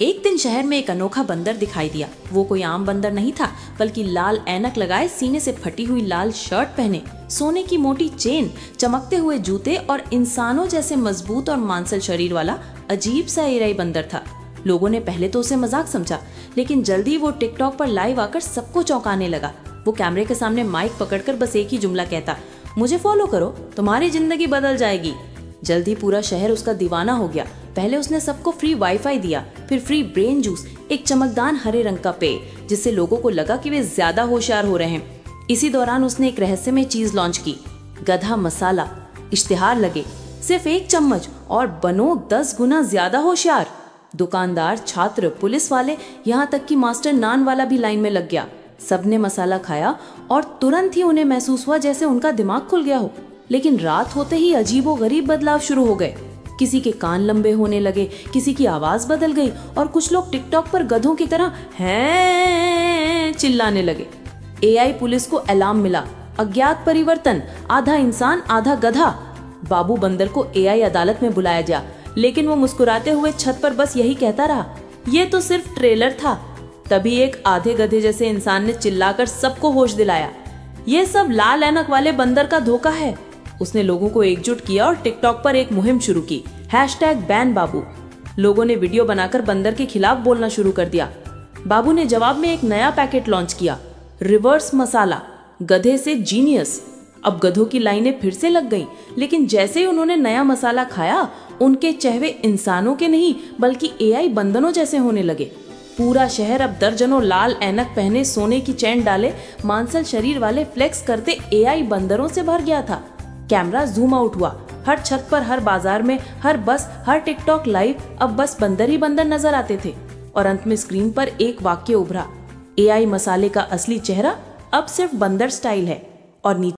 एक दिन शहर में एक अनोखा बंदर दिखाई दिया। वो कोई आम बंदर नहीं था, बल्कि लाल ऐनक लगाए, सीने से फटी हुई लाल शर्ट पहने, सोने की मोटी चेन, चमकते हुए जूते और इंसानों जैसे मजबूत और मांसल शरीर वाला अजीब सा एआई बंदर था। लोगों ने पहले तो उसे मजाक समझा, लेकिन जल्दी वो टिकटॉक पर लाइव आकर सबको चौंकाने लगा। वो कैमरे के सामने माइक पकड़कर बस एक ही जुमला कहता, मुझे फॉलो करो, तुम्हारी जिंदगी बदल जाएगी। जल्दी पूरा शहर उसका दीवाना हो गया। पहले उसने सबको फ्री वाईफाई दिया, फिर फ्री ब्रेन जूस, एक चमकदार हरे रंग का पेय, जिससे लोगों को लगा कि वे ज्यादा होशियार हो रहे हैं। इसी दौरान उसने एक रहस्यमय चीज लॉन्च की, गधा मसाला। इश्तिहार लगे, सिर्फ 1 चम्मच और बनो 10 गुना ज्यादा होशियार। दुकानदार, छात्र, पुलिस वाले, यहाँ तक कि मास्टर नान वाला भी लाइन में लग गया। सबने मसाला खाया और तुरंत ही उन्हें महसूस हुआ जैसे उनका दिमाग खुल गया हो। लेकिन रात होते ही अजीबोगरीब बदलाव शुरू हो गए। किसी के कान लंबे होने लगे, किसी की आवाज बदल गई और कुछ लोग टिकटॉक पर गधों की तरह हैं चिल्लाने लगे। एआई पुलिस को अलार्म मिला, अज्ञात परिवर्तन, आधा इंसान आधा गधा। बाबू बंदर को एआई अदालत में बुलाया गया, लेकिन वो मुस्कुराते हुए छत पर बस यही कहता रहा, ये तो सिर्फ ट्रेलर था। तभी एक आधे गधे जैसे इंसान ने चिल्लाकर सबको होश दिलाया, ये सब लाल ऐनक वाले बंदर का धोखा है। उसने लोगों को एकजुट किया और टिकटॉक पर एक मुहिम शुरू की, #बैन बाबू। लोगों ने वीडियो बनाकर बंदर के खिलाफ बोलना शुरू कर दिया। बाबू ने जवाब में एक नया पैकेट लॉन्च किया, रिवर्स मसाला, गधे से जीनियस। अब गधों की लाइनें फिर से लग गईं, लेकिन जैसे ही उन्होंने नया मसाला खाया, उनके चेहरे इंसानों के नहीं बल्कि एआई बंदरों जैसे होने लगे। पूरा शहर अब दर्जनों लाल ऐनक पहने, सोने की चैन डाले, मांसल शरीर वाले फ्लेक्स करते एआई बंदरों से भर गया था। कैमरा जूम आउट हुआ, हर छत पर, हर बाजार में, हर बस, हर टिकटॉक लाइव अब बस बंदर ही बंदर नजर आते थे। और अंत में स्क्रीन पर एक वाक्य उभरा, एआई मसाले का असली चेहरा अब सिर्फ बंदर स्टाइल है। और नीचे